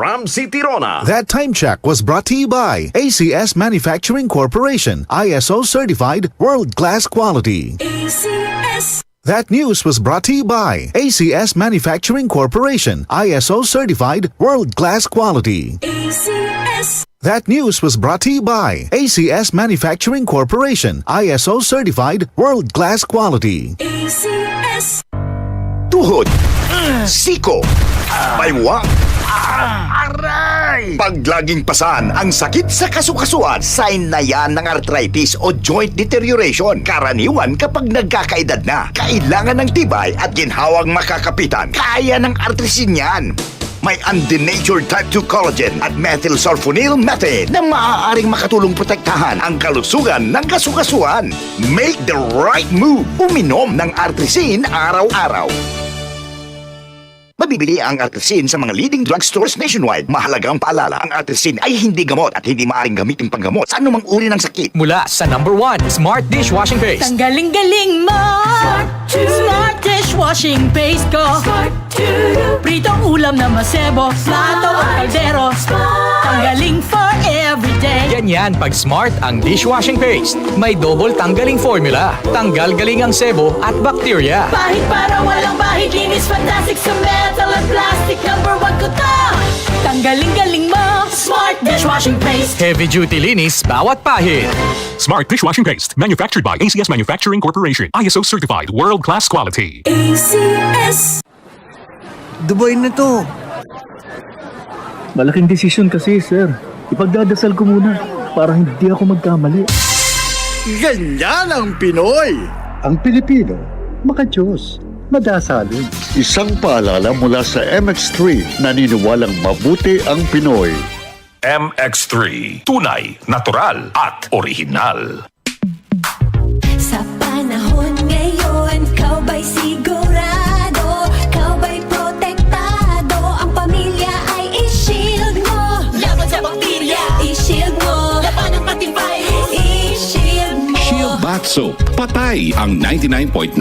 from City Rona. That time check was brought to you by ACS Manufacturing Corporation, ISO certified world-class quality. ACS. That news was brought to you by ACS Manufacturing Corporation, ISO certified world-class quality. ACS. That news was brought to you by ACS Manufacturing Corporation, ISO certified world-class quality. ACS. Tuhod, siko, baywang, aray! Pag laging pasan ang sakit sa kasukasuan, sign na yan ng arthritis o joint deterioration. Karaniwan kapag nagkakaedad na, kailangan ng tibay at ginhawang makakapitan. Kaya ng artrisin yan. May undenatured type 2 collagen at methylsulfonyl methane na maaaring makatulong protektahan ang kalusugan ng kasukasuan. Make the right move. Uminom ng artrisin araw-araw. Mabibili ang artrisin sa mga leading drugstores nationwide. Mahalagang paalala, ang artrisin ay hindi gamot at hindi maaaring gamitin panggamot sa anumang uri ng sakit. Mula sa number 1, Smart Dishwashing Paste. Ang galing-galing mo! Smart dishwashing paste ko. Pritong ulam na masebo, plato o kaldero. Tanggaling for everyday. Ganyan pag Smart ang dishwashing paste. May double tanggaling formula. Tanggal galing ang sebo at bakterya. Bahid para walang bahid, linis fantastic sa metal at plastic. Number 1 ko to. Tanggaling-galing mo, Smart dishwashing paste. Heavy duty linis bawat pahid. Smart Dishwashing Paste, manufactured by ACS Manufacturing Corporation, ISO certified, world-class quality. ACS. Dubai na to. Malaking desisyon kasi, sir. Ipagdadasal ko muna para hindi ako magkamali. Ganyan ang Pinoy. Ang Pilipino, makajos, madasalin. Isang paalala mula sa MX3, naniniwalang mabuti ang Pinoy. MX3, tunay, natural at original. Sa panahon ngayon, kau ba'y sigurado? Kau ba'y protektado? Ang pamilya ay i-shield mo. Laban sa bakterya, i-shield mo. Laban ng pating virus, i-shield mo. Shield Bath Soap. Patay ang 99.9%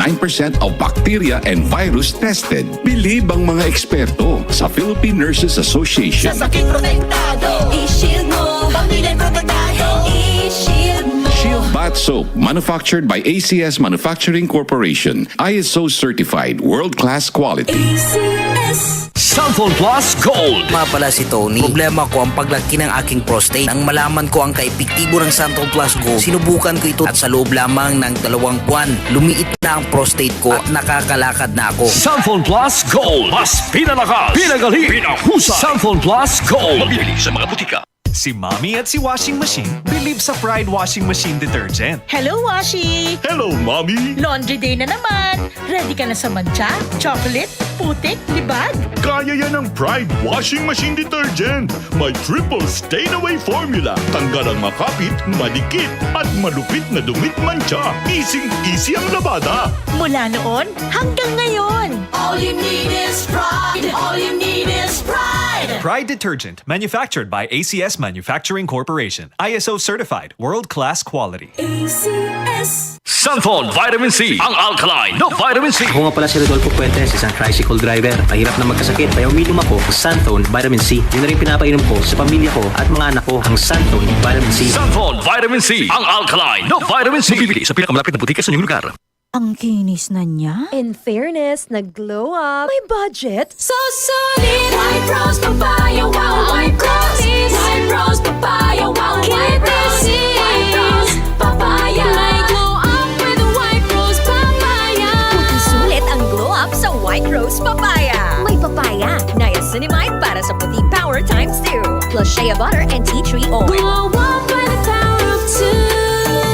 of bacteria and virus tested. Believe ang mga eksperto sa Philippine Nurses Association. Sa sakit protektado, i-shield mo. Pamilya protektado, i-shield mo. Shield Bath Soap, manufactured by ACS Manufacturing Corporation, ISO certified, world-class quality. ACS. Sanfon Plus Gold. Nga pala si Tony. Problema ko ang paglaki ng aking prostate. Nang malaman ko ang kaepektibo ng Santon Plus Go, sinubukan ko ito at sa loob lamang ng 2 buwan, lumiit na ang prostate ko at nakakalakad na ako. Sanfon Plus Gold. Mas pinalakas, pinagaling, pinahusay. Sanfon Plus Gold. Mabili sa mga butika. Si Mommy at si Washing Machine believe sa Pride Washing Machine Detergent. Hello, Washi! Hello, Mommy. Laundry day na naman! Ready ka na sa mancha, chocolate, putik, libag? Kaya yan ang Pride Washing Machine Detergent. May triple stain-away formula. Tanggal ang makapit, madikit, at malupit na dumit mancha. Easy ang labada. Mula noon hanggang ngayon! All you need is pride. All you need is pride. Pride Detergent, manufactured by ACS Manufacturing Corporation. ISO certified, world-class quality. ACS. Sanfon Vitamin C. Ang alkaline na Vitamin C. Ako nga pala si Rodolfo Puentes, isang tricycle driver. Mahirap na magkasakit, kaya uminom ako ng Santon Vitamin C. Yun na rin pinapainom ko sa pamilya ko at mga anak ko, ang Santon Vitamin C. Sanfon Vitamin C. Ang alkaline na Vitamin C. Bibili sa pinakamalapit na butika sa inyong lugar. Ang kinis na niya. In fairness, nag-glow up. May budget. So solid. White Rose Papaya. Wow, White Rose. White Rose Papaya. Wow, White Rose. White Rose Papaya. May glow up with White Rose Papaya. Puti sulit ang glow up sa White Rose Papaya. May papaya, niacinamide para sa puti power times 2. Plus shea butter and tea tree oil. Glow up by the power of 2.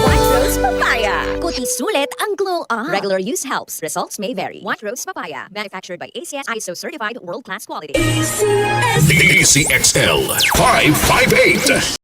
White Rose Papaya. Puti sulit ang glow up. Regular use helps. Results may vary. White Rose Papaya. Manufactured by ACS ISO certified world-class quality. ACS. DCXL 558.